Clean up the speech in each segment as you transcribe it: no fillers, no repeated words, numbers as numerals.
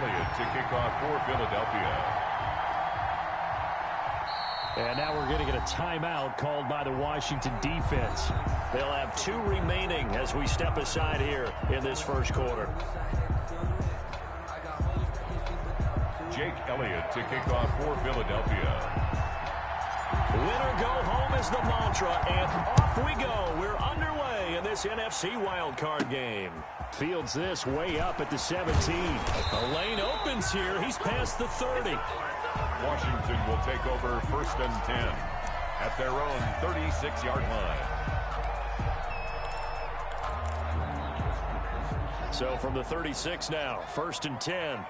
Elliott to kick off for Philadelphia. And now we're going to get a timeout called by the Washington defense. They'll have 2 remaining as we step aside here in this first quarter. Jake Elliott to kick off for Philadelphia. Winner go home is the mantra, and off we go. We're underway in this NFC wildcard game. Fields this way up at the 17. The lane opens here. He's past the 30. Washington will take over 1st and 10 at their own 36-yard line. So from the 36 now, 1st and 10.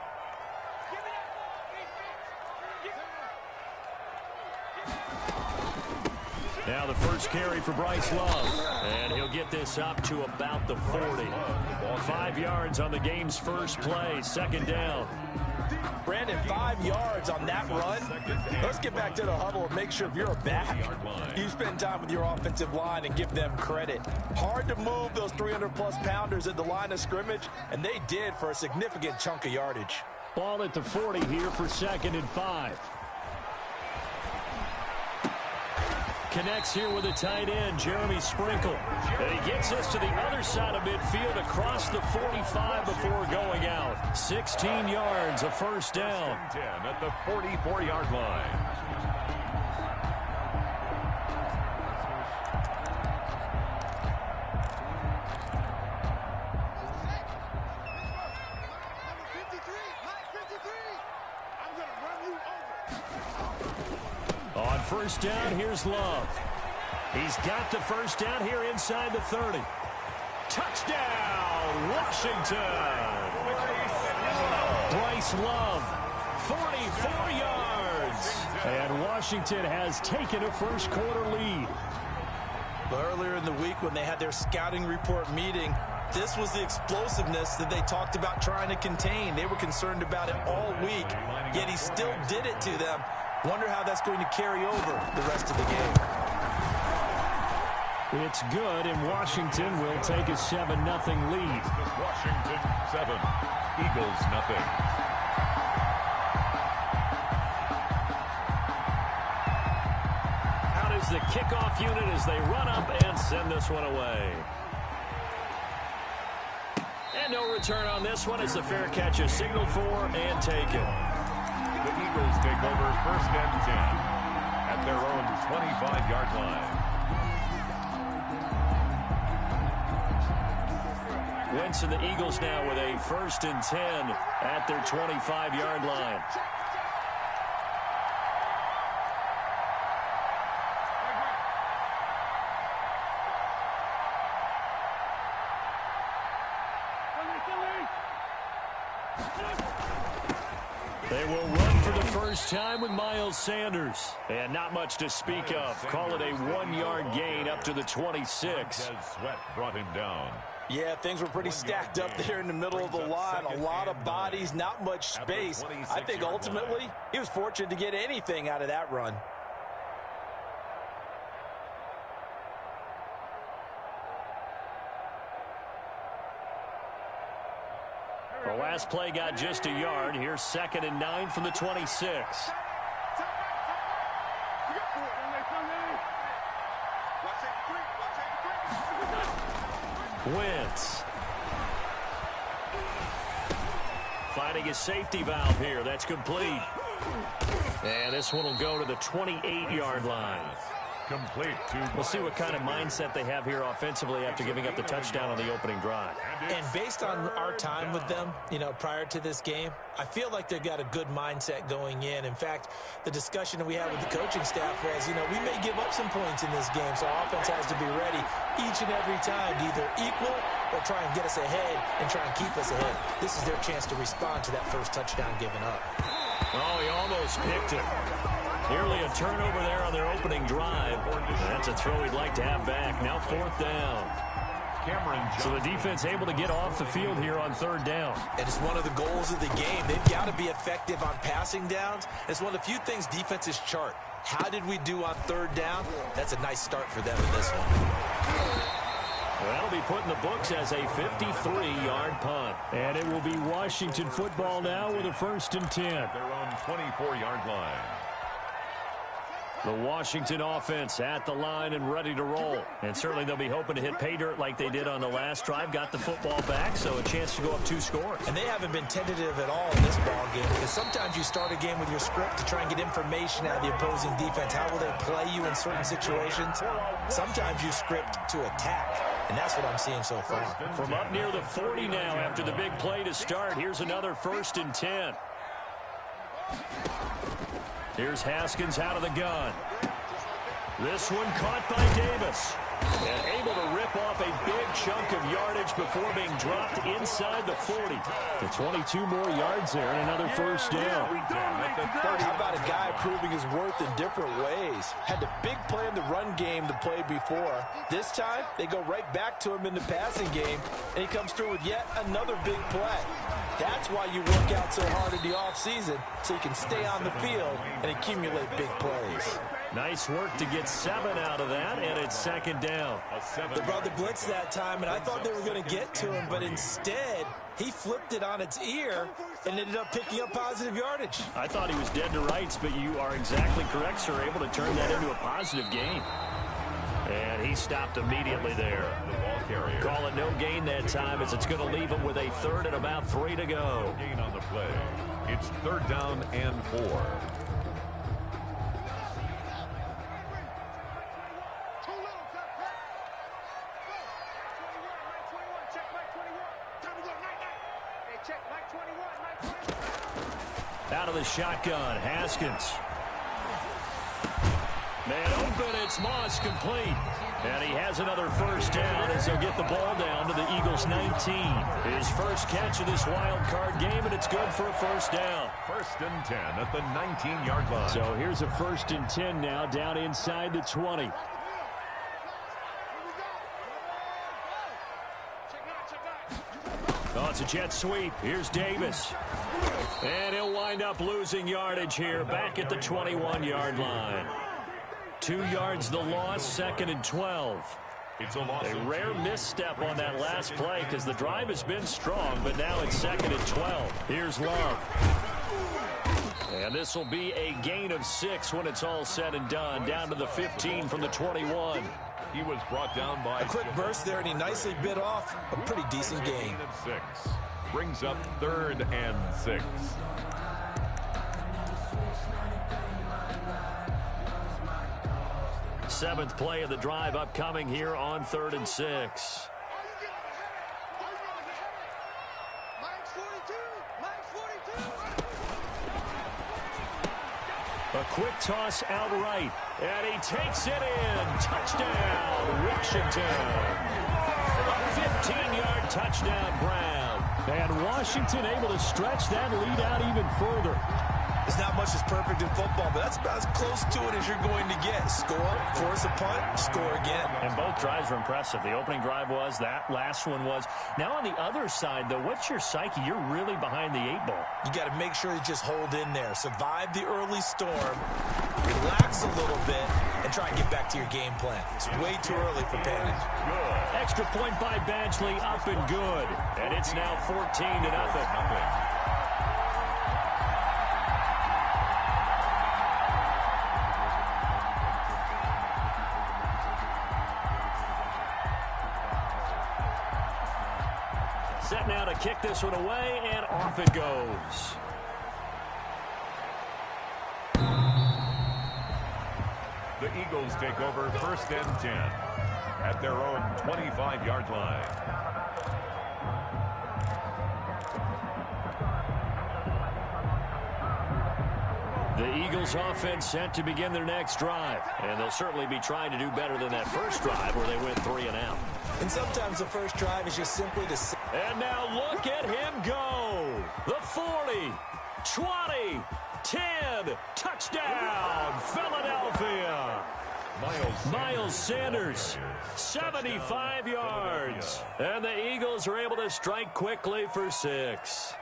Now the first carry for Bryce Love. And he'll get this up to about the 40. 5 yards on the game's first play, 2nd down. Brandon, 5 yards on that run. Let's get back to the huddle and make sure if you're a back, you spend time with your offensive line and give them credit. Hard to move those 300-plus pounders at the line of scrimmage, and they did for a significant chunk of yardage. Ball at the 40 here for 2nd and 5. Connects here with a tight end, Jeremy Sprinkle. And he gets us to the other side of midfield across the 45 before going out. 16 yards, a 1st down. 10 at the 44-yard line. On 1st down, here's Love. He's got the 1st down here inside the 30. Touchdown, Washington! Bryce Love, 44 yards. And Washington has taken a first quarter lead. Earlier in the week when they had their scouting report meeting, this was the explosiveness that they talked about trying to contain. They were concerned about it all week, yet he still did it to them. Wonder how that's going to carry over the rest of the game. It's good, and Washington will take a 7-0 lead. Washington 7, Eagles 0. Out is the kickoff unit as they run up and send this one away. And no return on this one as the fair catch is signaled for and taken. The Eagles take over 1st and 10 at their own 25-yard line. Wentz and the Eagles now with a 1st and 10 at their 25-yard line. They will run for the first time with Miles Sanders. And not much to speak of. Call it a 1-yard gain up to the 26. Sweat brought him down. Yeah, things were pretty stacked up there in the middle of the line. A lot of bodies, not much space. I think ultimately he was fortunate to get anything out of that run. The last play got just a yard. Here's 2nd and 9 from the 26. Wentz. Finding his safety valve here. That's complete. And this one will go to the 28-yard line. Complete. We'll see what kind of mindset they have here offensively after giving up the touchdown on the opening drive. And based on our time with them, prior to this game, I feel like they've got a good mindset going in. In fact, the discussion that we had with the coaching staff was, we may give up some points in this game, so our offense has to be ready each and every time to either equal or try and get us ahead and try and keep us ahead. This is their chance to respond to that first touchdown given up. Oh, he almost picked it. Nearly a turnover there on their opening drive. That's a throw he'd like to have back. Now 4th down. So the defense able to get off the field here on 3rd down. And it's one of the goals of the game. They've got to be effective on passing downs. It's one of the few things defenses chart. How did we do on 3rd down? That's a nice start for them in this one. That'll be put in the books as a 53-yard punt. And it will be Washington football now with a 1st and 10. Their own 24-yard line. The Washington offense at the line and ready to roll. And certainly they'll be hoping to hit pay dirt like they did on the last drive. Got the football back, so a chance to go up 2 scores. And they haven't been tentative at all in this ball game, because sometimes you start a game with your script to try and get information out of the opposing defense. How will they play you in certain situations? Sometimes you script to attack, and that's what I'm seeing so far. From up near the 40 now after the big play to start, here's another 1st and 10. Here's Haskins out of the gun. This one caught by Davis. And able to rip off a big chunk of yardage before being dropped inside the 40. The 22 more yards there and another 1st down. How about a guy proving his worth in different ways? Had the big play in the run game to play before. This time, they go right back to him in the passing game, and he comes through with yet another big play. That's why you work out so hard in the offseason, so you can stay on the field and accumulate big plays. Nice work to get 7 out of that, and it's 2nd down. They brought the blitz that time, and I thought they were going to get to him, but instead, he flipped it on its ear and ended up picking up positive yardage. I thought he was dead to rights, but you are exactly correct, sir, able to turn that into a positive gain. And he stopped immediately there. The ball carrier. Call it no gain that time, as it's going to leave him with a 3rd and about 3 to go. Gain on the play. It's 3rd down and 4. Out of the shotgun, Haskins. Man open, it's Moss complete. And he has another 1st down as they'll get the ball down to the Eagles' 19. His first catch of this wild card game, and it's good for a 1st down. 1st and 10 at the 19-yard line. So here's a 1st and 10 now down inside the 20. Oh, it's a jet sweep. Here's Davis. And he'll wind up losing yardage here back at the 21-yard line. 2 yards the loss, 2nd and 12. It's a loss. A rare misstep on that last play because the drive has been strong, but now it's 2nd and 12. Here's Love. And this will be a gain of 6 when it's all said and done, down to the 15 from the 21. He was brought down by a quick burst there, and he nicely bit off a pretty decent gain. 6. Brings up 3rd and 6. Seventh play of the drive upcoming here on 3rd and 6. A quick toss out right, and he takes it in. Touchdown, Washington. A 15-yard touchdown Brown. And Washington able to stretch that lead out even further. There's not much that's perfect in football, but that's about as close to it as you're going to get. Score, force a punt, score again. And both drives were impressive. The opening drive was, that last one was. Now on the other side, though, what's your psyche? You're really behind the 8 ball. You got to make sure you just hold in there. Survive the early storm, relax a little bit, and try and get back to your game plan. It's way too early for panic. Good. Extra point by Badgley, up and good. And it's now 14-0. Set now to kick this one away, and off it goes. The Eagles take over 1st and 10 at their own 25-yard line. The Eagles offense set to begin their next drive, and they'll certainly be trying to do better than that first drive where they went 3 and out. And sometimes the first drive is just simply to... And now look at him go. The 40, 20, 10, touchdown, Philadelphia. Miles Sanders, 75 yards. And the Eagles are able to strike quickly for 6.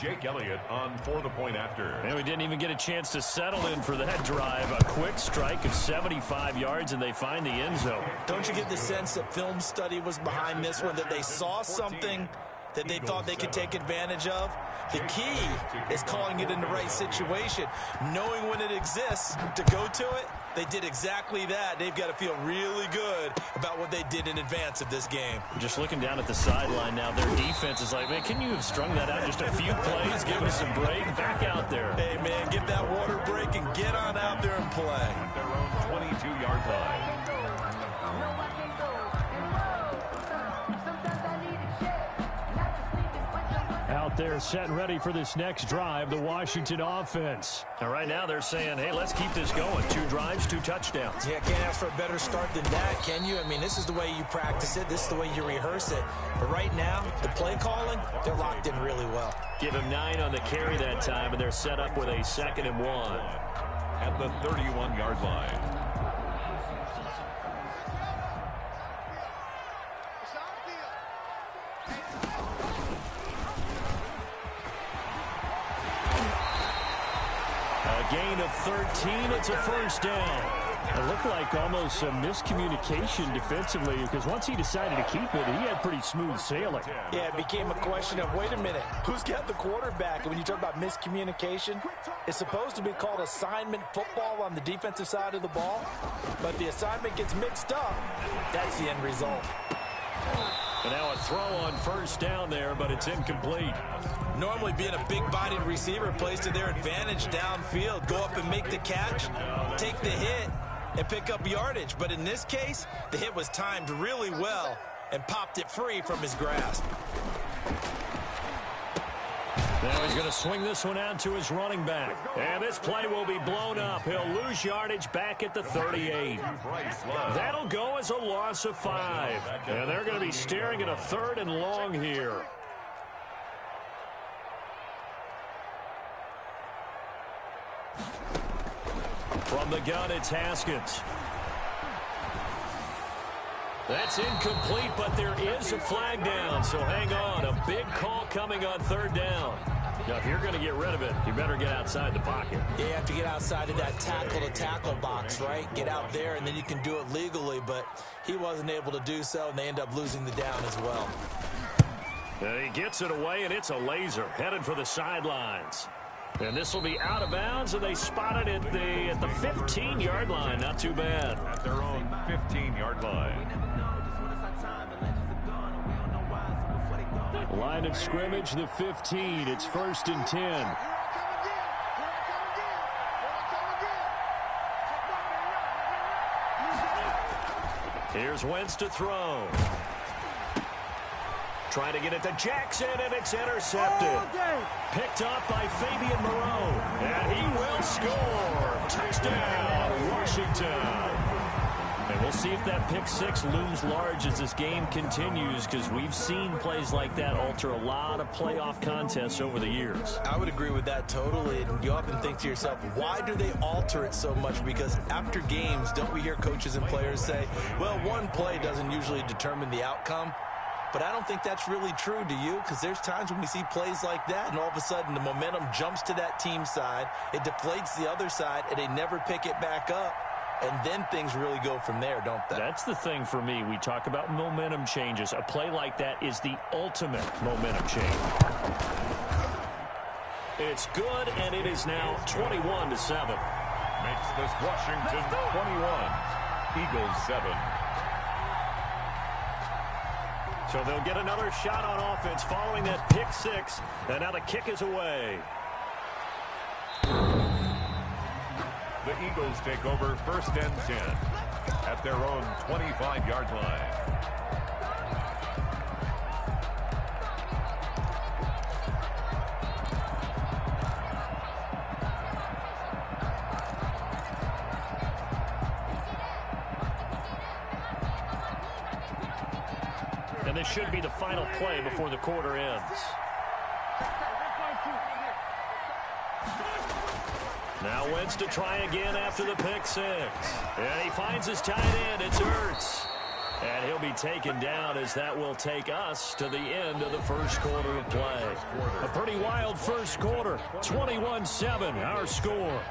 Jake Elliott on for the point after. And we didn't even get a chance to settle in for that drive. A quick strike of 75 yards, and they find the end zone. Don't you get the sense that film study was behind this one, that they saw something that they thought they could take advantage of? The key is calling it in the right situation, knowing when it exists to go to it. They did exactly that. They've got to feel really good about what they did in advance of this game. Just looking down at the sideline now, their defense is like, man, can you have strung that out just a few plays, give us a break, back out there. Hey, man, give that water break and get on out there and play. At their own 22-yard line. Out there set and ready for this next drive, the Washington offense. And right now they're saying, hey, let's keep this going. 2 drives, 2 touchdowns. Yeah, can't ask for a better start than that, can you? I mean, this is the way you practice it. This is the way you rehearse it. But right now, the play calling, they're locked in really well. Give him 9 on the carry that time, and they're set up with a 2nd and 1. At the 31-yard line. Gain of 13. It's a first down. It looked like almost a miscommunication defensively because once he decided to keep it, he had pretty smooth sailing. Yeah, it became a question of, wait a minute, who's got the quarterback? And when you talk about miscommunication, it's supposed to be called assignment football on the defensive side of the ball. But the assignment gets mixed up. That's the end result. And now a throw on first down there, but it's incomplete. Normally being a big-bodied receiver plays to their advantage downfield. Go up and make the catch, take the hit, and pick up yardage. But in this case, the hit was timed really well and popped it free from his grasp. Now he's going to swing this one out to his running back. And this play will be blown up. He'll lose yardage back at the 38. That'll go as a loss of 5. And they're going to be staring at a 3rd and long here. From the gun, it's Haskins. That's incomplete, but there is a flag down, so hang on. A big call coming on 3rd down. Now, if you're going to get rid of it, you better get outside the pocket. You have to get outside of that tackle-to-tackle box, right? Get out there, and then you can do it legally, but he wasn't able to do so, and they end up losing the down as well. And he gets it away, and it's a laser headed for the sidelines. And this will be out of bounds, and they spot it at the 15-yard line. Not too bad. At their own 15-yard line. Line of scrimmage, the 15. It's 1st and 10. Here's Wentz to throw. Trying to get it to Jackson, and it's intercepted. Picked up by Fabian Moreau. And he will score. Touchdown, Washington. And we'll see if that pick 6 looms large as this game continues, because we've seen plays like that alter a lot of playoff contests over the years. I would agree with that totally. And you often think to yourself, why do they alter it so much? Because after games, don't we hear coaches and players say, well, one play doesn't usually determine the outcome? But I don't think that's really true, do you? Because there's times when we see plays like that, and all of a sudden the momentum jumps to that team side, it deflates the other side, and they never pick it back up. And then things really go from there, don't they? That's the thing for me. We talk about momentum changes. A play like that is the ultimate momentum change. It's good, and it is now 21-7. Makes this Washington 21, Eagles 7. So they'll get another shot on offense following that pick 6. And now the kick is away. The Eagles take over 1st and 10 at their own 25-yard line. And this should be the final play before the quarter ends. Now Wentz to try again after the pick 6. And he finds his tight end. It's Ertz. And he'll be taken down as that will take us to the end of the first quarter of play. A pretty wild first quarter. 21-7, our score.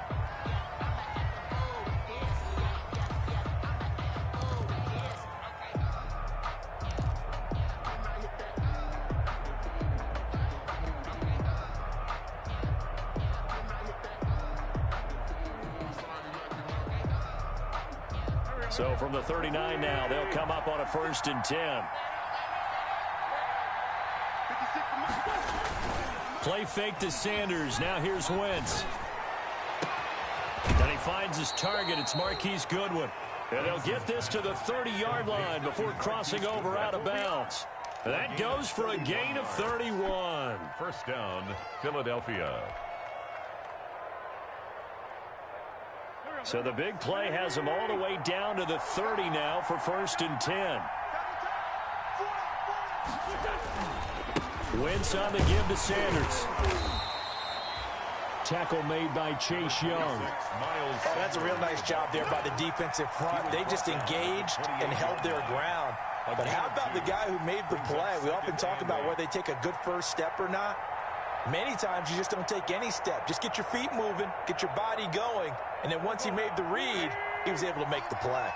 So from the 39 now, they'll come up on a 1st and 10. Play fake to Sanders. Now here's Wentz. And he finds his target. It's Marquise Goodwin. And they'll get this to the 30-yard line before crossing over out of bounds. That goes for a gain of 31. First down, Philadelphia. So the big play has them all the way down to the 30 now for 1st and 10. Wentz on the give to Sanders. Tackle made by Chase Young. Oh, that's a real nice job there by the defensive front. They just engaged and held their ground. But how about the guy who made the play? We often talk about whether they take a good first step or not. Many times you just don't take any step. Just get your feet moving, get your body going, and then once he made the read, he was able to make the play.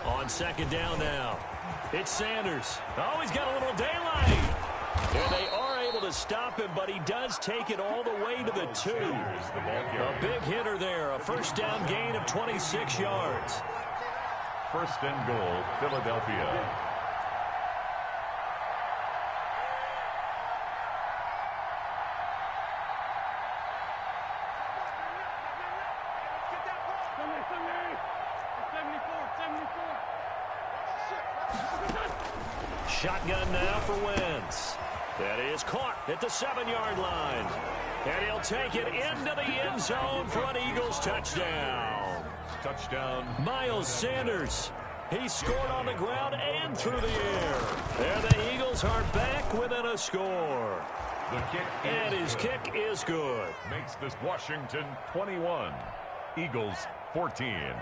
On 2nd down now, it's Sanders. Oh, he's got a little daylight. And they are able to stop him, but he does take it all the way to the 2. A big hitter there, a 1st down gain of 26 yards. 1st and goal, Philadelphia. Shotgun now for Wentz. That is caught at the 7-yard line. And he'll take it into the end zone for an Eagles touchdown. Touchdown. Miles Sanders. He scored on the ground and through the air. And the Eagles are back within a score. The kick and his kick is good. Makes this Washington 21. Eagles 14.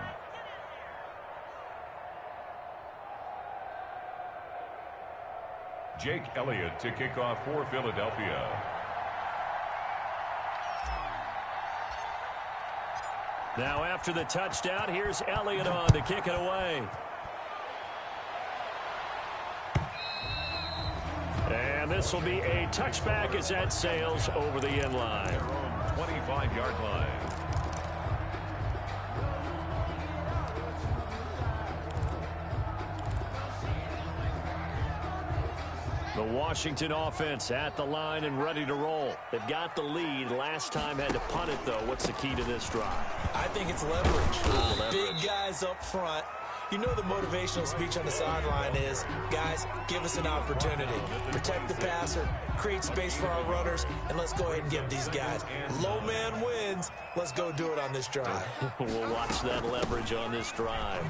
Jake Elliott to kick off for Philadelphia. Now after the touchdown, here's Elliott on to kick it away. And this will be a touchback as that sails over the end line. 25-yard line. The Washington offense at the line and ready to roll. They've got the lead. Last time had to punt it, though. What's the key to this drive? I think it's leverage. Big guys up front. You know the motivational speech on the sideline is, guys, give us an opportunity. Protect the passer, create space for our runners, and let's go ahead and give these guys. Low man wins. Let's go do it on this drive. We'll watch that leverage on this drive.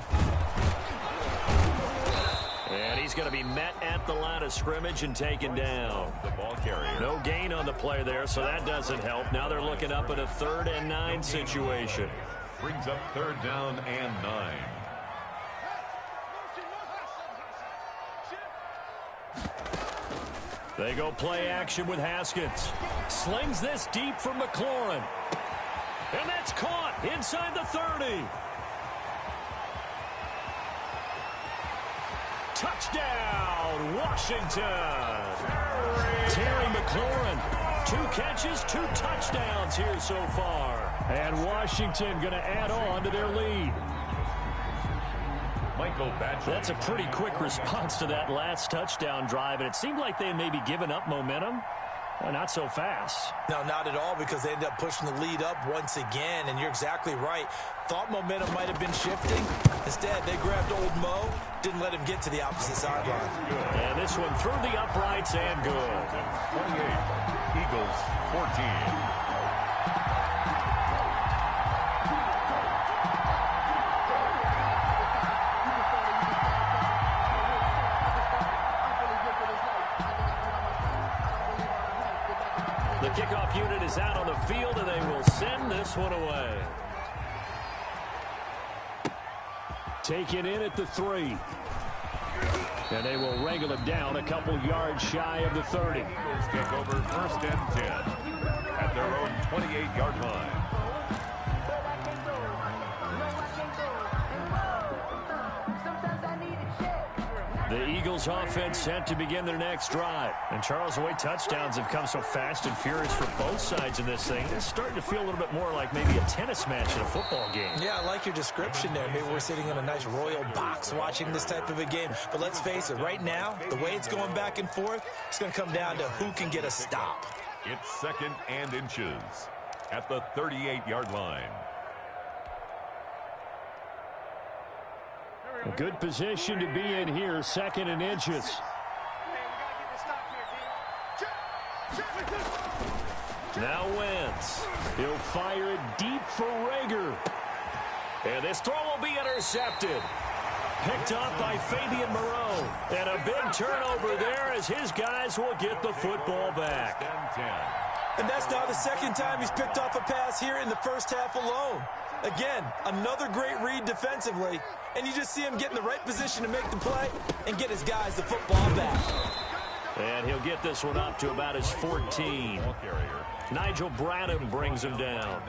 And he's going to be met at the line of scrimmage and taken down. The ball carrier. No gain on the play there, so that doesn't help. Now they're looking up at a 3rd and 9 situation. Brings up 3rd down and 9. They go play action with Haskins. Slings this deep from McLaurin. And that's caught inside the 30. Touchdown, Washington. Terry McLaurin, 2 catches, 2 touchdowns here so far. And Washington going to add on to their lead. Michael Badger. That's a pretty quick response to that last touchdown drive, and it seemed like they may be giving up momentum. Not so fast. No, not at all, because they ended up pushing the lead up once again, and you're exactly right. Thought momentum might have been shifting. Instead, they grabbed old Mo, didn't let him get to the opposite sideline. And this one through the uprights and good. 28, Eagles 14. The kickoff unit is out on the field, and they will send this one away. Taken in at the 3. And they will wrangle him down a couple yards shy of the 30. Eagles take over 1st and 10 at their own 28-yard line. The Eagles offense set to begin their next drive. And Charles, the way touchdowns have come so fast and furious for both sides in this thing, it's starting to feel a little bit more like maybe a tennis match in a football game. Yeah, I like your description there. Maybe we're sitting in a nice royal box watching this type of a game. But let's face it, right now, the way it's going back and forth, it's going to come down to who can get a stop. It's 2nd and inches at the 38-yard line. A good position to be in here, 2nd and inches. Now Wentz. He'll fire it deep for Rager. And this throw will be intercepted. Picked up by Fabian Moreau. And a big turnover there as his guys will get the football back. And that's now the 2nd time he's picked off a pass here in the first half alone. Again, another great read defensively, and you just see him get in the right position to make the play and get his guys the football back. And he'll get this one up to about his 14. Nigel Bradham brings him down.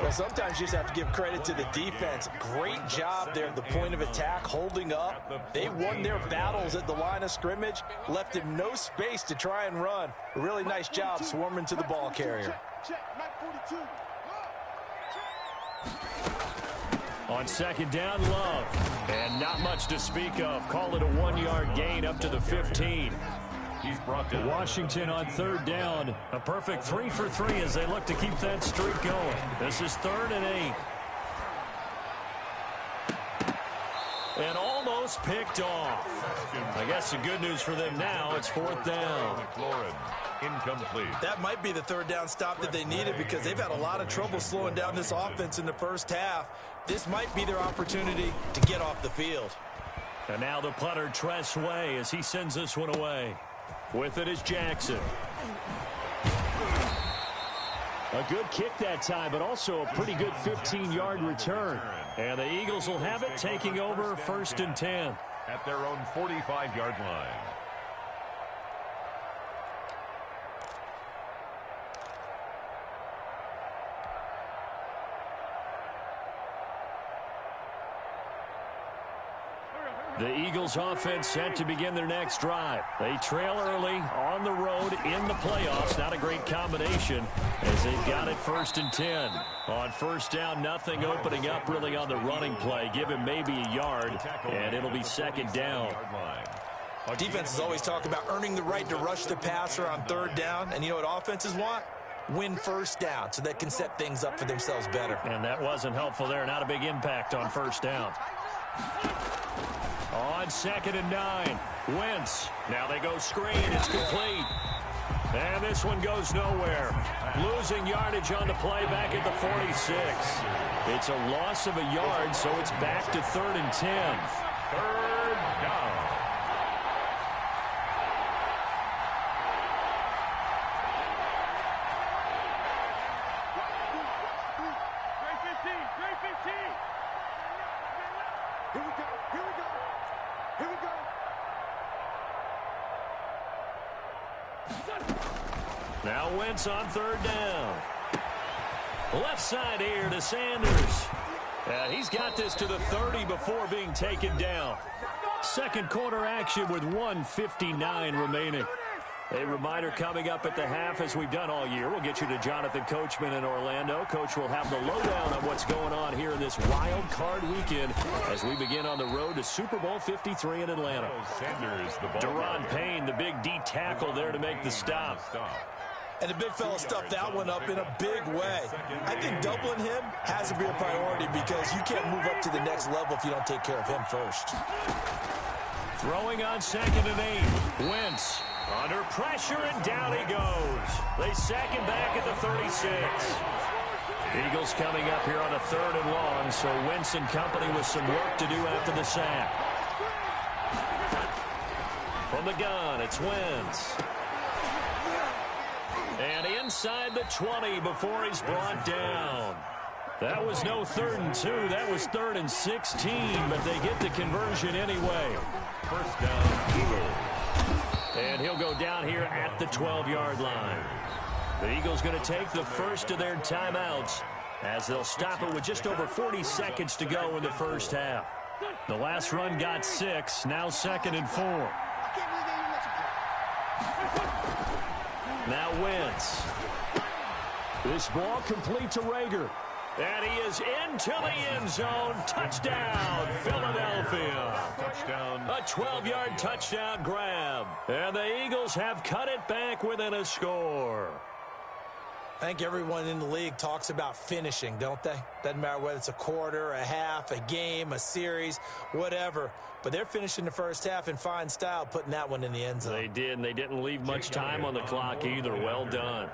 Well, sometimes you just have to give credit to the defense. Great job there at the point of attack, holding up. They won their battles at the line of scrimmage, left him no space to try and run. A really nice job swarming to the ball carrier. On 2nd down, Love. And not much to speak of. Call it a 1-yard gain up to the 15. He's brought to Washington on 3rd down. A perfect 3 for 3 as they look to keep that streak going. This is 3rd and 8. And almost picked off. I guess the good news for them now, it's 4th down. Incomplete. That might be the 3rd down stop that they needed because they've had a lot of trouble slowing down this offense in the first half. This might be their opportunity to get off the field. And now the punter, Tress Way, as he sends this one away. With it is Jackson. A good kick that time, but also a pretty good 15-yard return. And the Eagles will have it, taking over 1st and 10. At their own 45-yard line. The Eagles offense set to begin their next drive. They trail early on the road in the playoffs. Not a great combination as they've got it 1st and 10. On 1st down, nothing opening up really on the running play. Give him maybe a yard, and it'll be 2nd down. Defenses always talk about earning the right to rush the passer on 3rd down. And you know what offenses want? Win 1st down so they can set things up for themselves better. And that wasn't helpful there. Not a big impact on 1st down. On 2nd and 9, Wentz. Now they go screen. It's complete. And this one goes nowhere. Losing yardage on the play back at the 46. It's a loss of a yard, so it's back to 3rd and 10. 3rd down. Now Wentz on 3rd down. Left side here to Sanders. He's got this to the 30 before being taken down. 2nd quarter action with 1:59 remaining. A reminder coming up at the half, as we've done all year. We'll get you to Jonathan Coachman in Orlando. Coach will have the lowdown on what's going on here in this wild card weekend as we begin on the road to Super Bowl 53 in Atlanta. Sanders, the ball Deron Payne, the big D tackle there to make the stop. And the big fella stuffed that one up in a big way. I think doubling him has to be a priority because you can't move up to the next level if you don't take care of him first. Throwing on 2nd and 8. Wentz under pressure, and down he goes. They sack him back at the 36. Eagles coming up here on a 3rd and long, so Wentz and company with some work to do after the sack. From the gun, it's Wentz. And inside the 20 before he's brought down. That was no 3rd and 2. That was 3rd and 16, but they get the conversion anyway. First down, Eagles. And he'll go down here at the 12-yard line. The Eagles going to take the first of their timeouts as they'll stop it with just over 40 seconds to go in the first half. The last run got 6, now 2nd and 4. Now Wentz. This ball complete to Rager. And he is into the end zone. Touchdown, Philadelphia. Touchdown. A 12-yard touchdown grab. And the Eagles have cut it back within a score. I think everyone in the league talks about finishing, don't they? Doesn't matter whether it's a quarter, a half, a game, a series, whatever. But they're finishing the first half in fine style, putting that one in the end zone. They did, and they didn't leave much time on the clock either. Well done.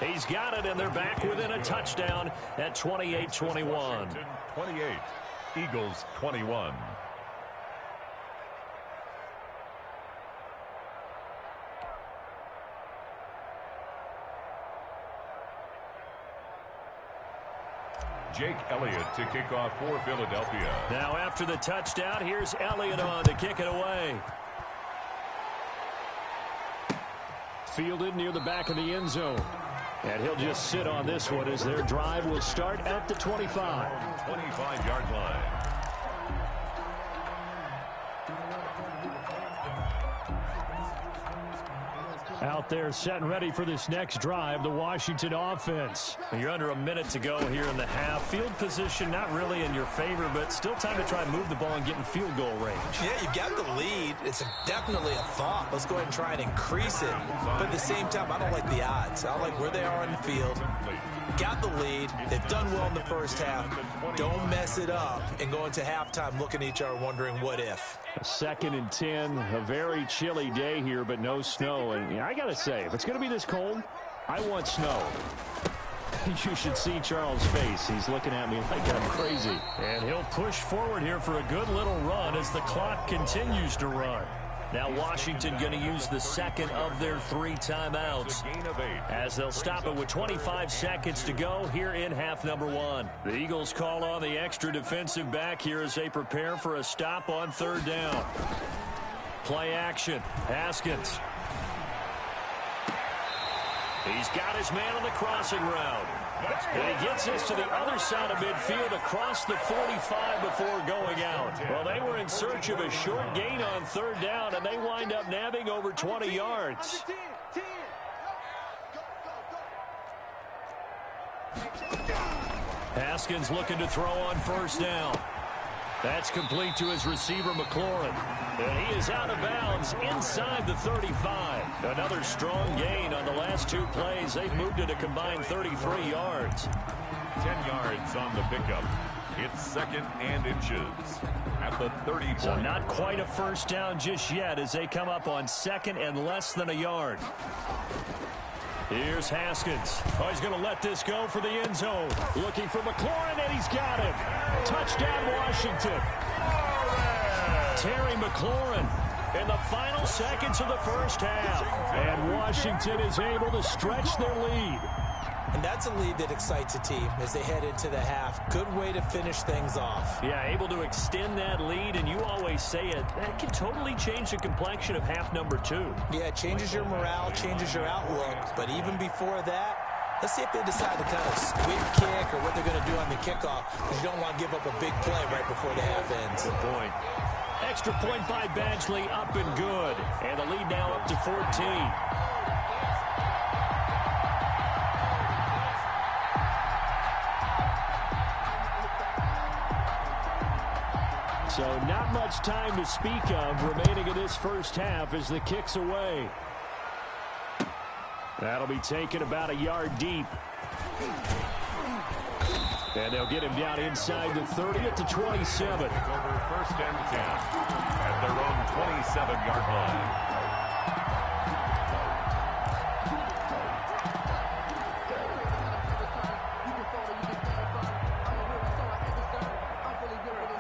He's got it, and they're back within a touchdown at 28-21. 28. Eagles 21. Jake Elliott to kick off for Philadelphia. Now after the touchdown, here's Elliott on to kick it away. Fielded near the back of the end zone. And he'll just sit on this one as their drive will start at the 25. 25-yard line. Out there set and ready for this next drive, the Washington offense. You're under a minute to go here in the half. Field position not really in your favor, but still time to try and move the ball and get in field goal range. Yeah, you've got the lead. It's definitely a thought. Let's go ahead and try and increase it. But at the same time, I don't like the odds. I don't like where they are on the field. Got the lead. They've done well in the first half. Don't mess it up and go into halftime looking at each other wondering what if. 2nd and 10, a very chilly day here, but no snow. And I got to say, if it's going to be this cold, I want snow. You should see Charles' face. He's looking at me like I'm crazy. And he'll push forward here for a good little run as the clock continues to run. Now Washington going to use the second of their 3 timeouts as they'll stop it with 25 seconds to go here in half number 1. The Eagles call on the extra defensive back here as they prepare for a stop on 3rd down. Play action. Haskins. He's got his man on the crossing route. And he gets this to the other side of midfield across the 45 before going out. Well, they were in search of a short gain on 3rd down, and they wind up nabbing over 20 yards. Haskins looking to throw on 1st down. That's complete to his receiver, McLaurin. And he is out of bounds inside the 35. Another strong gain on the last 2 plays. They've moved it a combined 33 yards. 10 yards on the pickup. It's 2nd and inches at the 30 point. So not quite a 1st down just yet as they come up on 2nd and less than a yard. Here's Haskins. Oh, he's going to let this go for the end zone. Looking for McLaurin, and he's got him. Touchdown, Washington. Terry McLaurin in the final seconds of the first half. And Washington is able to stretch their lead. And that's a lead that excites a team as they head into the half. Good way to finish things off. Yeah, able to extend that lead, and you always say it, that can totally change the complexion of half number 2. Yeah, it changes your morale, changes your outlook. But even before that, let's see if they decide to kind of squib kick or what they're going to do on the kickoff, because you don't want to give up a big play right before the half ends. Good point. Extra point by Badgley, up and good. And the lead now up to 14. So not much time to speak of remaining in this first half as the kick's away. That'll be taken about a yard deep. And they'll get him down inside the 30 at the 27. Over 1st and 10 at their own 27-yard line.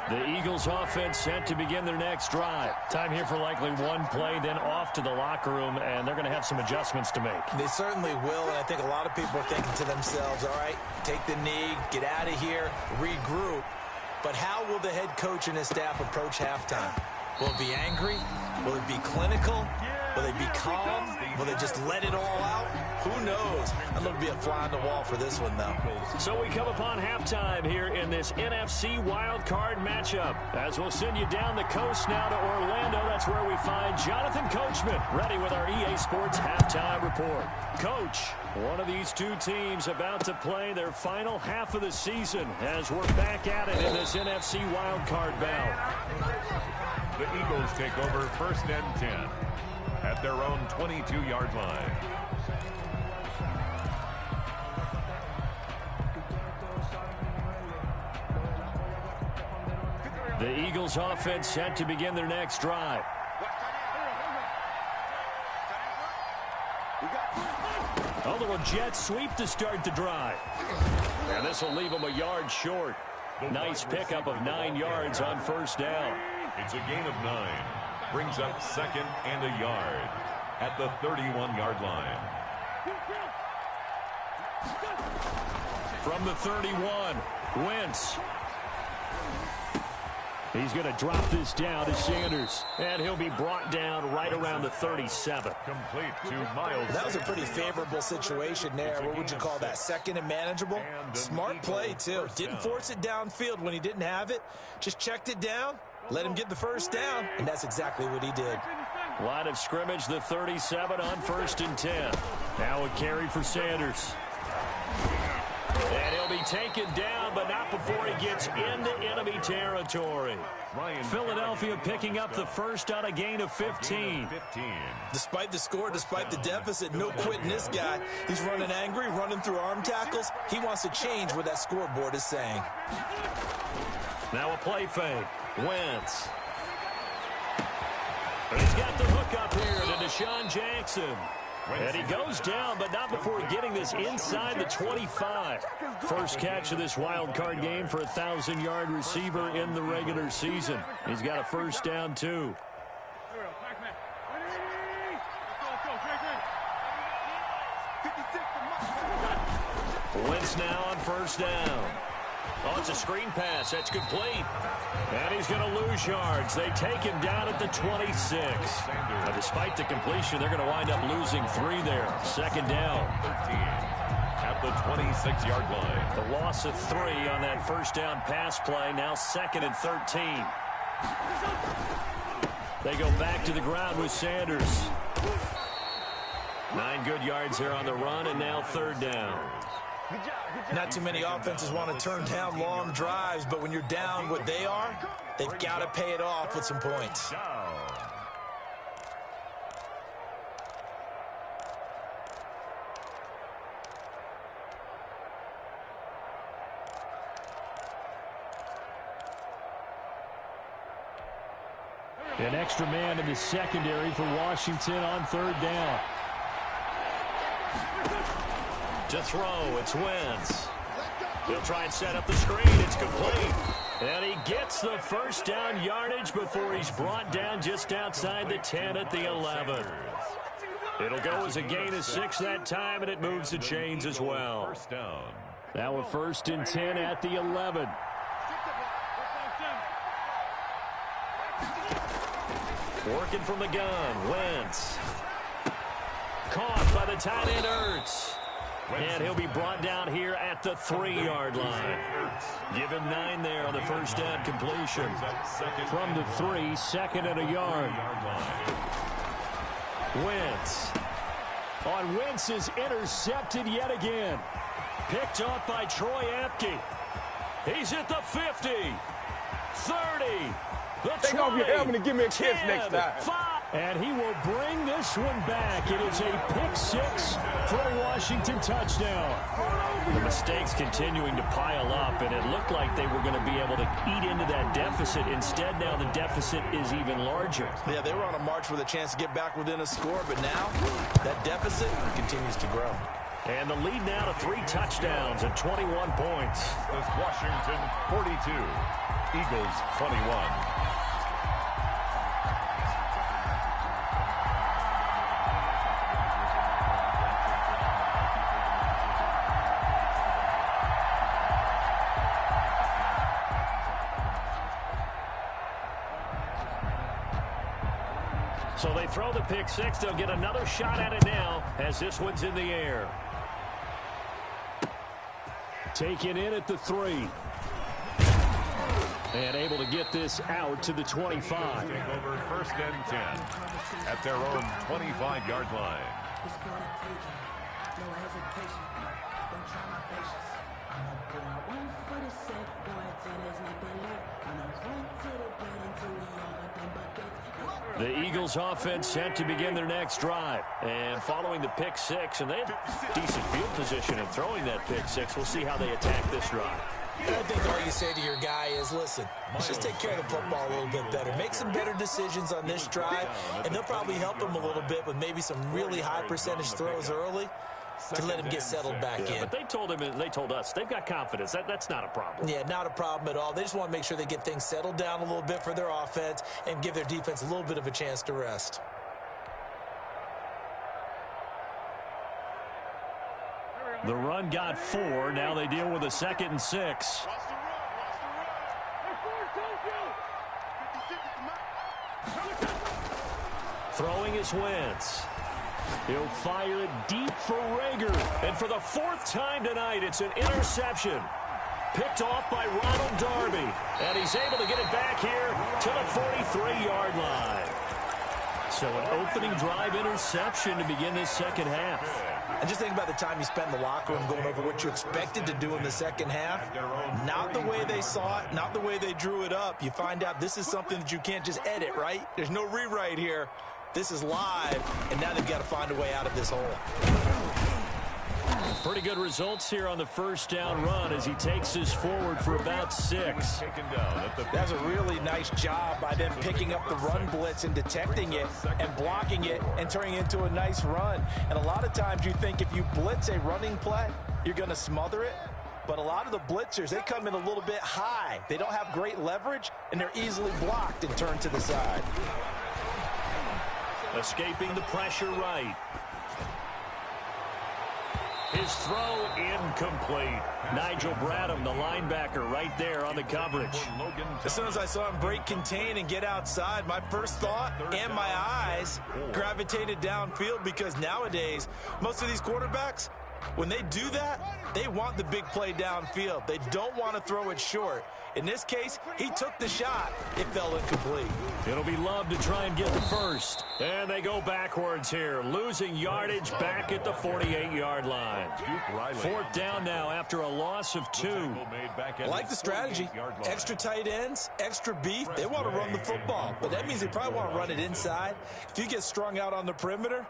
The Eagles offense set to begin their next drive. Time here for likely one play, then off to the locker room, and they're going to have some adjustments to make. They certainly will, and I think a lot of people are thinking to themselves, all right, take the knee, get out of here, regroup. But how will the head coach and his staff approach halftime? Will it be angry? Will it be clinical? Will they be calm? Will they just let it all out? Who knows? I'd love to be a fly on the wall for this one, though. So we come upon halftime here in this NFC wildcard matchup. As we'll send you down the coast now to Orlando, that's where we find Jonathan Coachman, ready with our EA Sports halftime report. Coach, one of these two teams about to play their final half of the season as we're back at it in this NFC wildcard bout. The Eagles take over 1st and 10 at their own 22-yard line. The Eagles offense set to begin their next drive. A little jet sweep to start the drive. And this will leave them a yard short. Nice pickup of 9 yards on 1st down. It's a gain of 9. Brings up 2nd and a yard at the 31-yard line. From the 31, Wentz. He's going to drop this down to Sanders, and he'll be brought down right around the 37. Complete to Miles. That was a pretty favorable situation there. What would you call that? 2nd and manageable? Smart play, too. Didn't force it downfield when he didn't have it. Just checked it down, let him get the 1st down, and that's exactly what he did. Line of scrimmage, the 37 on 1st and 10. Now a carry for Sanders. And he'll be taken down, but not before he gets into enemy territory. Philadelphia picking up the 1st on a gain of 15. Despite the score, despite the deficit, no quitting this guy. He's running angry, running through arm tackles. He wants to change what that scoreboard is saying. Now a play fake. Wentz. But he's got the hook up here to Deshaun Jackson. And he goes down, but not before getting this inside the 25. First catch of this wild card game for a 1,000-yard receiver in the regular season. He's got a 1st down, too. Wentz now on 1st down. Oh, it's a screen pass. That's complete. And he's going to lose yards. They take him down at the 26. But despite the completion, they're going to wind up losing 3 there. 2nd down. 13 at the 26-yard line. The loss of 3 on that 1st down pass play. Now 2nd and 13. They go back to the ground with Sanders. 9 good yards there on the run, and now 3rd down. Not too many offenses want to turn down long drives, but when you're down what they are, they've got to pay it off with some points. An extra man in the secondary for Washington on 3rd down. To throw, it's Wentz. He'll try and set up the screen. It's complete. And he gets the 1st down yardage before he's brought down just outside the 10 at the 11. It'll go as a gain of 6 that time, and it moves the chains as well. Now a 1st and 10 at the 11. Working from the gun, Wentz. Caught by the tight end, Ertz. And he'll be brought down here at the 3-yard line. Give him 9 there on the 1st down completion. From the 3, 2nd and a yard. Wentz. On Wentz is intercepted yet again. Picked up by Troy Apke. He's at the 50. 30. Take off your helmet and give me a kiss next time. 5. And he will bring this one back. It is a pick-6 for a Washington touchdown. The mistakes continuing to pile up, and it looked like they were going to be able to eat into that deficit. Instead, now the deficit is even larger. Yeah, they were on a march with a chance to get back within a score, but now that deficit continues to grow. And the lead now to 3 touchdowns and 21 points. This Washington 42. Eagles 21. So they throw the pick six. They'll get another shot at it now as this one's in the air. Taken in at the 3. And able to get this out to the 25. Take over first and 10 at their own 25-yard line. The Eagles offense set to begin their next drive. And following the pick six, and they have decent field position in throwing that pick six. We'll see how they attack this drive. I think all you say to your guy is, listen, let's just take care of the football a little bit better. Make some better decisions on this drive, and they'll probably help him a little bit with maybe some really high percentage throws early to let him get settled back in. But they told him, and they told us, they've got confidence. That's not a problem. Yeah, not a problem at all. They just want to make sure they get things settled down a little bit for their offense and give their defense a little bit of a chance to rest. The run got 4. Now they deal with a 2nd and 6. Throwing is Wentz. He'll fire it deep for Rager. And for the 4th time tonight, it's an interception. Picked off by Ronald Darby. And he's able to get it back here to the 43-yard line. So an opening drive interception to begin this second half. And just think about the time you spent in the locker room going over what you expected to do in the second half. Not the way they saw it, not the way they drew it up. You find out this is something that you can't just edit, right? There's no rewrite here. This is live, and now they've got to find a way out of this hole. Pretty good results here on the first down run as he takes this forward for about 6. That's a really nice job by them picking up the run blitz and detecting it and blocking it and turning it into a nice run. And a lot of times you think if you blitz a running play, you're going to smother it. But a lot of the blitzers, they come in a little bit high. They don't have great leverage, and they're easily blocked and turned to the side. Escaping the pressure right. His throw incomplete. Nigel Bradham, the linebacker, right there on the coverage. As soon as I saw him break contain and get outside, my first thought and my eyes gravitated downfield, because nowadays, most of these quarterbacks, when they do that, they want the big play downfield. They don't want to throw it short. In this case, he took the shot. It fell incomplete. It'll be Love to try and get the first. And they go backwards here, losing yardage back at the 48-yard line. 4th down now after a loss of 2. I like the strategy. Extra tight ends, extra beef. They want to run the football, but that means they probably want to run it inside. If you get strung out on the perimeter,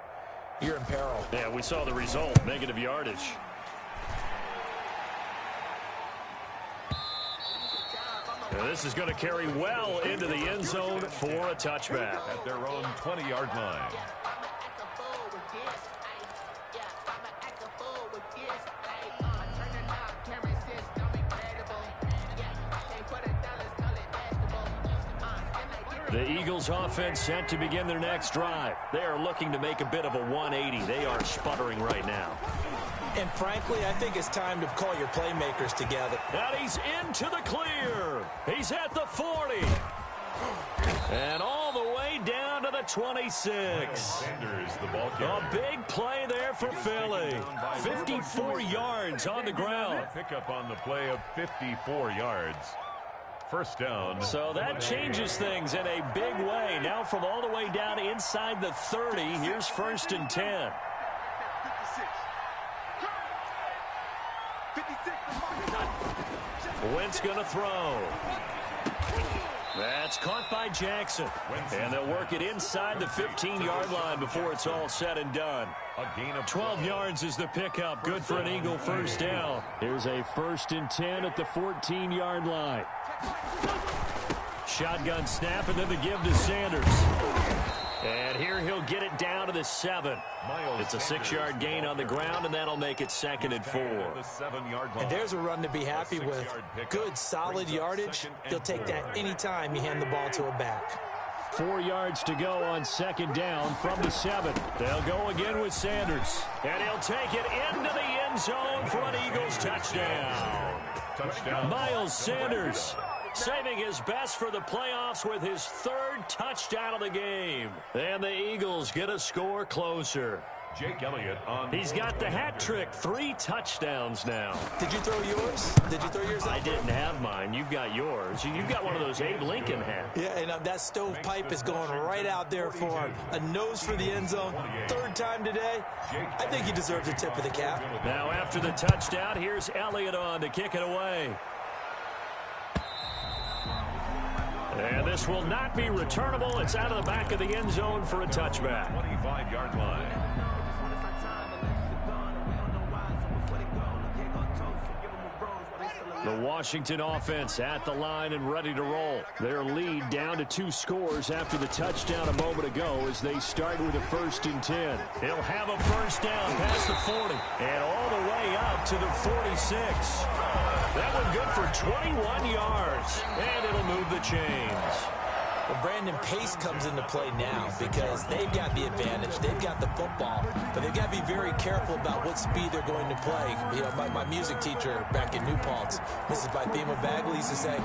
you're in peril. Yeah, we saw the result, negative yardage. And this is going to carry well into the end zone for a touchback. At their own 20-yard line. The Eagles offense set to begin their next drive. They are looking to make a bit of a 180. They are sputtering right now. And frankly, I think it's time to call your playmakers together. And he's into the clear. He's at the 40. And all the way down to the 26. Sanders, the ball carrier. A big play there for Philly. 54 yards on the ground. Pickup on the play of 54 yards. First down. So that changes things in a big way. Now from all the way down inside the 30, here's 1st and 10. Wentz going to throw. That's caught by Jackson. And they'll work it inside the 15-yard line before it's all said and done. A gain of 12 yards is the pickup. Good for an Eagle first down. Here's a 1st and 10 at the 14-yard line. Shotgun snap and then the give to Sanders. And here he'll get it down to the 7. It's a 6-yard gain on the ground, and that'll make it 2nd and 4. And there's a run to be happy with. Good, solid yardage. He'll take that anytime you hand the ball to a back. 4 yards to go on 2nd down from the 7. They'll go again with Sanders. And he'll take it into the end zone for an Eagles touchdown. Miles Sanders saving his best for the playoffs with his 3rd touchdown of the game. And the Eagles get a score closer. Jake Elliott on. He's got the hat trick. 3 touchdowns now. Did you throw yours? Did you throw yours out? I didn't have mine. You've got yours. You've got one of those Abe Lincoln hats. Yeah, and that stovepipe is going right out there for him. A nose for the end zone. 3rd time today. I think he deserves a tip of the cap. Now after the touchdown, here's Elliott on to kick it away. And this will not be returnable. It's out of the back of the end zone for a touchback. 25-yard line. The Washington offense at the line and ready to roll. Their lead down to 2 scores after the touchdown a moment ago as they start with a 1st and 10. He'll have a 1st down past the 40 and all the way up to the 46. That one good for 21 yards, and it'll move the chains. Well, Brandon, pace comes into play now because they've got the advantage. They've got the football, but they've got to be very careful about what speed they're going to play. You know, my music teacher back in New Paltz, Mrs. Bythema Bagley, used to say,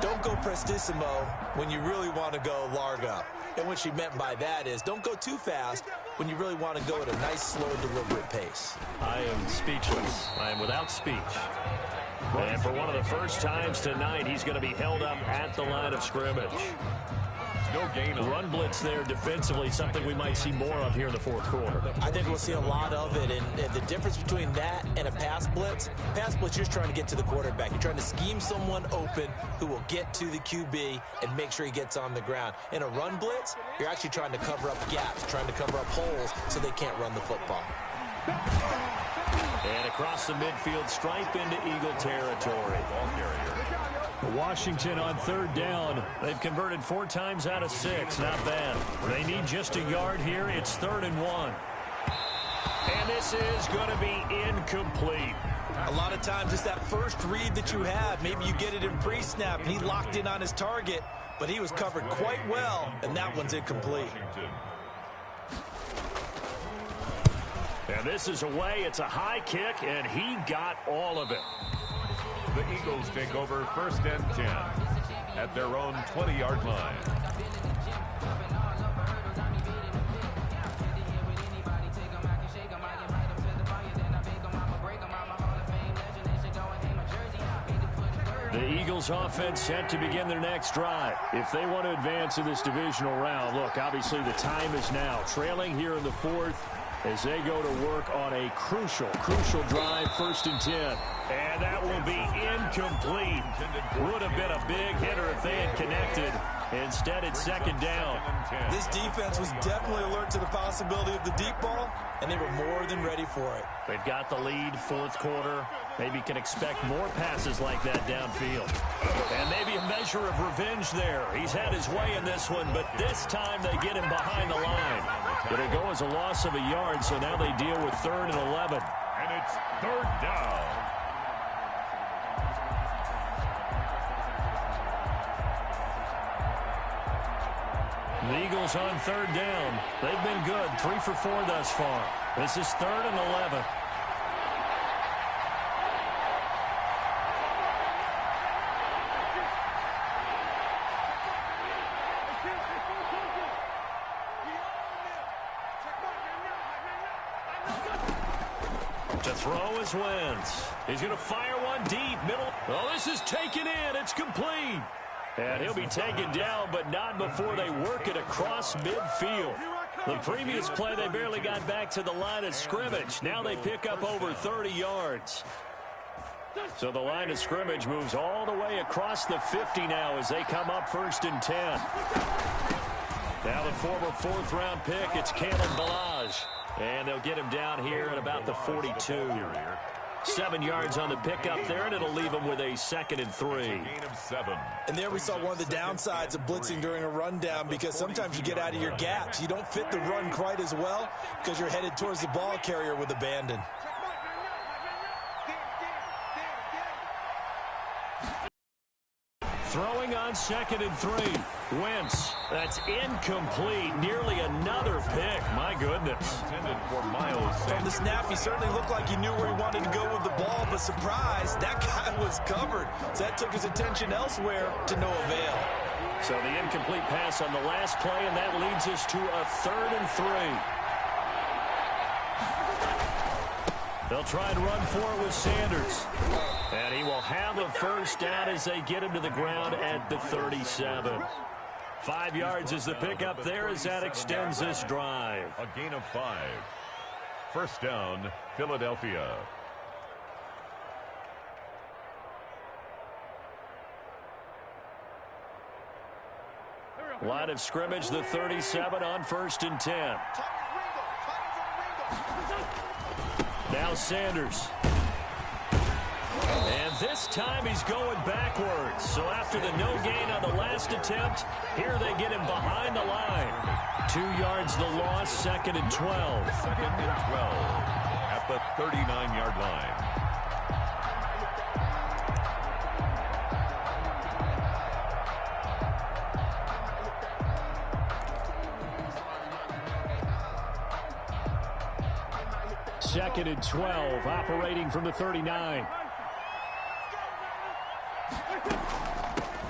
don't go prestissimo when you really want to go largo. And what she meant by that is don't go too fast when you really want to go at a nice, slow, deliberate pace. I am speechless. I am without speech. And for one of the first times tonight, he's going to be held up at the line of scrimmage. No gain. Run blitz there defensively, something we might see more of here in the 4th quarter. I think we'll see a lot of it, and the difference between that and a pass blitz, you're just trying to get to the quarterback. You're trying to scheme someone open who will get to the QB and make sure he gets on the ground. In a run blitz, you're actually trying to cover up gaps, trying to cover up holes so they can't run the football. And across the midfield stripe into Eagle territory. Washington on 3rd down. They've converted 4 times out of 6. Not bad. They need just a yard here. It's 3rd and 1. And this is going to be incomplete. A lot of times it's that first read that you have. Maybe you get it in pre-snap, and he locked in on his target, but he was covered quite well, and that one's incomplete. And this is away. It's a high kick, and he got all of it. The Eagles take over 1st and 10 at their own 20-yard line. The Eagles offense set to begin their next drive. If they want to advance in this divisional round, look, obviously the time is now. Trailing here in the 4th as they go to work on a crucial drive, 1st and 10. And that will be incomplete. Would have been a big hitter if they had connected. Instead, it's 2nd down. This defense was definitely alert to the possibility of the deep ball, and they were more than ready for it. They've got the lead, 4th quarter. Maybe can expect more passes like that downfield. And maybe a measure of revenge there. He's had his way in this one, but this time they get him behind the line. It'll go as a loss of a yard, so now they deal with 3rd and 11. And it's 3rd down. The Eagles on 3rd down. They've been good, 3 for 4 thus far. This is 3rd and 11. To throw is Wentz. He's going to fire one deep, middle. Oh, this is taken in. It's complete. And he'll be taken down, but not before they work it across midfield. The previous play, they barely got back to the line of scrimmage. Now they pick up over 30 yards. So the line of scrimmage moves all the way across the 50 now as they come up 1st and 10. Now the former 4th-round pick, it's Kalen Ballage. And they'll get him down here at about the 42. 7 yards on the pickup there, and it'll leave them with a 2nd and 3. Gain of 7. And there we saw one of the downsides of blitzing during a rundown, because sometimes you get out of your gaps. You don't fit the run quite as well because you're headed towards the ball carrier with abandon. Throwing on 2nd and 3. Wentz. That's incomplete. Nearly another pick. My goodness. Intended for Miles From Sanders. the snap, he certainly looked like he knew where he wanted to go with the ball, but surprise, that guy was covered. So that took his attention elsewhere to no avail. So the incomplete pass on the last play, and that leads us to a 3rd and 3. They'll try and run for it with Sanders. And he will have a first down as they get him to the ground at the 37. 5 yards is the pickup there as that extends this drive. A gain of 5. First down, Philadelphia. Line of scrimmage, the 37 on 1st and 10. Now Sanders. And this time he's going backwards. So after the no gain on the last attempt, here they get him behind the line. 2 yards the loss, 2nd and 12. 2nd and 12 at the 39-yard line. Second and 12, operating from the 39.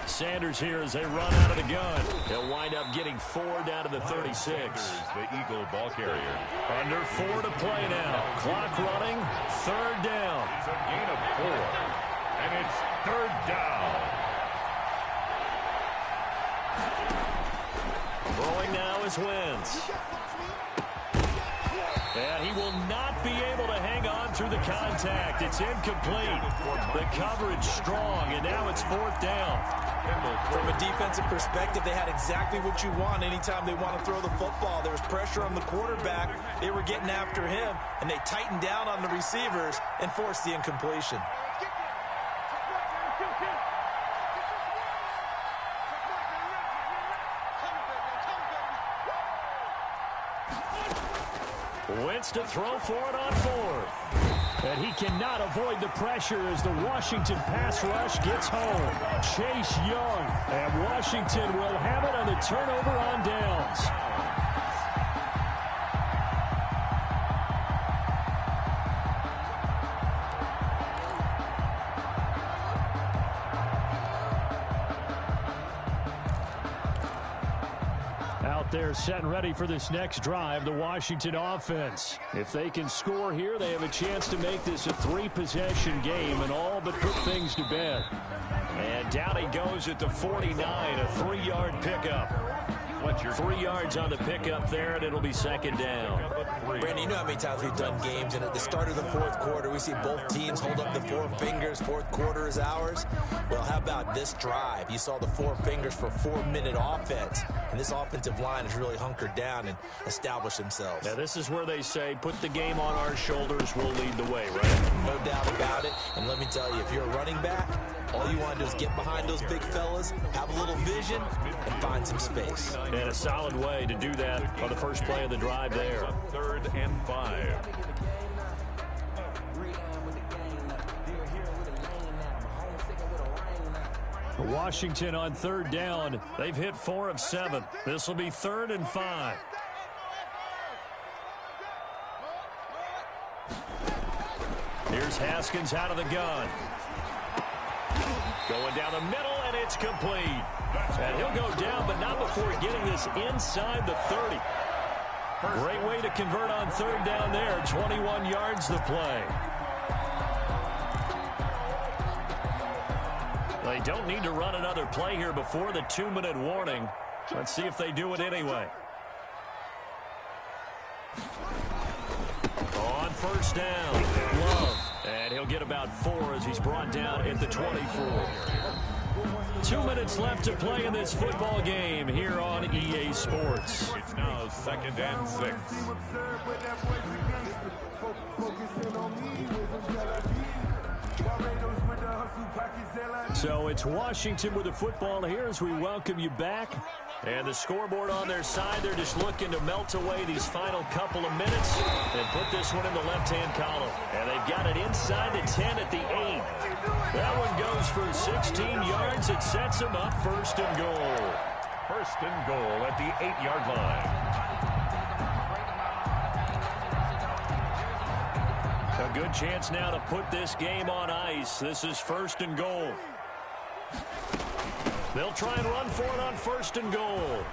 Sanders here as they run out of the gun. He'll wind up getting 4 down to the 36. The Eagle ball carrier. Under 4 to play now. Clock running, 3rd down. It's a gain of 4, and it's 3rd down. Throwing now is Wentz. And he will not be able to hang on through the contact. It's incomplete. The coverage strong, and now it's 4th down. From a defensive perspective, they had exactly what you want anytime they want to throw the football. There was pressure on the quarterback. They were getting after him, and they tightened down on the receivers and forced the incompletion. Wentz to throw for it on 4th. And he cannot avoid the pressure as the Washington pass rush gets home. Chase Young. And Washington will have it on the turnover on downs. They're set and ready for this next drive, the Washington offense. If they can score here, they have a chance to make this a 3-possession game and all but put things to bed. And down he goes at the 49, a 3-yard pickup. 3 yards on the pickup there, and it'll be 2nd down. Brandon, you know how many times we've done games, and at the start of the 4th quarter, we see both teams hold up the 4 fingers. 4th quarter is ours. Well, how about this drive? You saw the 4 fingers for 4-minute offense, and this offensive line has really hunkered down and established themselves. Now, this is where they say, put the game on our shoulders, we'll lead the way, right? No doubt about it. And let me tell you, if you're a running back, all you want to do is get behind those big fellas, have a little vision, and find some space. And a solid way to do that on the first play of the drive there. 3rd and 5. Washington on 3rd down. They've hit 4 of 7. This will be 3rd and 5. Here's Haskins out of the gun. Going down the middle, and it's complete. And he'll go down, but not before getting this inside the 30. Great way to convert on 3rd down there. 21 yards the play. They don't need to run another play here before the 2-minute warning. Let's see if they do it anyway. On 1st down, Love. And he'll get about 4 as he's brought down at the 24. 2 minutes left to play in this football game here on EA Sports. It's now 2nd and 6. So it's Washington with the football here as we welcome you back. And the scoreboard on their side, they're just looking to melt away these final couple of minutes and put this one in the left-hand column. And they've got it inside the 10 at the 8. That one goes for 16 yards. It sets them up first and goal. First and goal at the 8-yard line. A good chance now to put this game on ice. This is first and goal. They'll try and run for it on first and goal.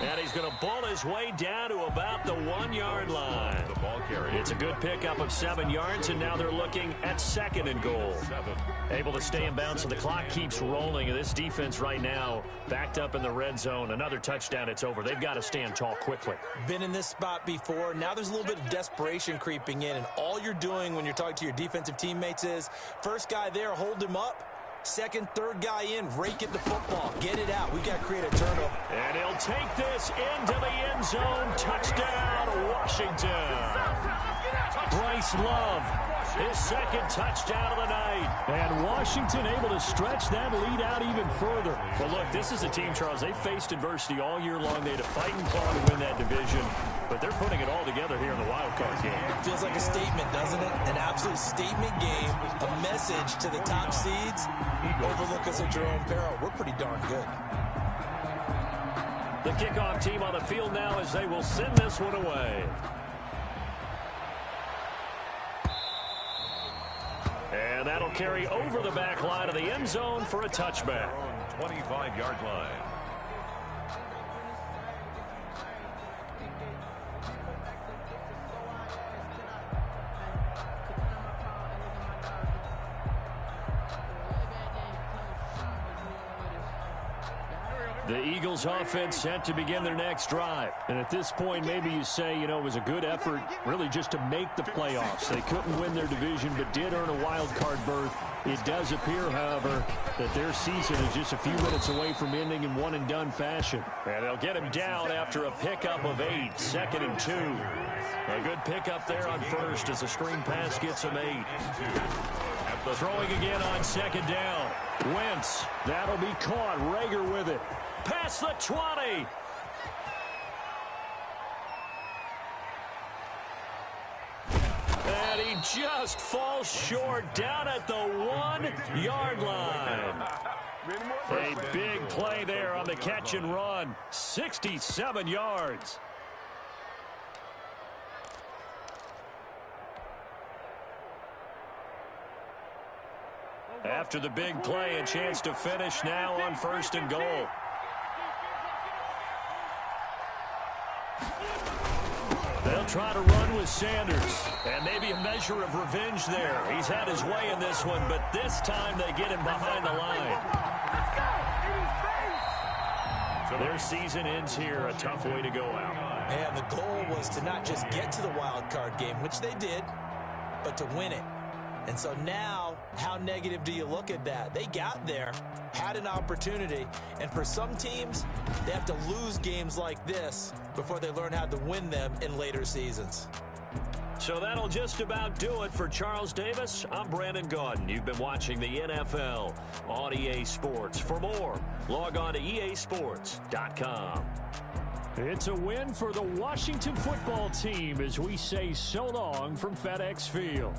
And he's going to ball his way down to about the 1-yard line. The ball carrier. It's a good pickup of 7 yards, and now they're looking at second and goal. Able to stay in bounds, so the clock keeps rolling. And this defense right now backed up in the red zone. Another touchdown, it's over. They've got to stand tall quickly. Been in this spot before. Now there's a little bit of desperation creeping in, and all you're doing when you're talking to your defensive teammates is first guy there, hold him up. Second, third guy in, rake at the football. Get it out. We've got to create a turnover. And he'll take this into the end zone. Touchdown, Washington. Bryce Love, his second touchdown of the night. And Washington able to stretch that lead out even further. But look, this is a team, Charles, they faced adversity all year long. They had to fight and claw to win that division. But they're putting it all together here in the wild card game. Feels like a statement, doesn't it? An absolute statement game. A message to the top seeds. Overlook us at your own peril. We're pretty darn good. The kickoff team on the field now as they will send this one away. And that'll carry over the back line of the end zone for a touchback. 25-yard line. The Eagles offense set to begin their next drive. And at this point, maybe you say, you know, it was a good effort really just to make the playoffs. They couldn't win their division but did earn a wild card berth. It does appear, however, that their season is just a few minutes away from ending in one-and-done fashion. And they'll get him down after a pickup of 8, 2nd and 2. A good pickup there on first as the screen pass gets him 8. Throwing again on second down. Wentz, that'll be caught. Rager with it. Past the 20. And he just falls short down at the 1-yard line. A big play there on the catch and run. 67 yards. After the big play, a chance to finish now on first and goal. They'll try to run with Sanders. And maybe a measure of revenge there. He's had his way in this one, but this time they get him behind the line. So their season ends here. A tough way to go out. And the goal was to not just get to the wild card game, which they did, but to win it. And so now, how negative do you look at that? They got there, had an opportunity, and for some teams, they have to lose games like this before they learn how to win them in later seasons. So that'll just about do it for Charles Davis. I'm Brandon Gaudin. You've been watching the NFL on EA Sports. For more, log on to easports.com. It's a win for the Washington football team as we say so long from FedEx Field.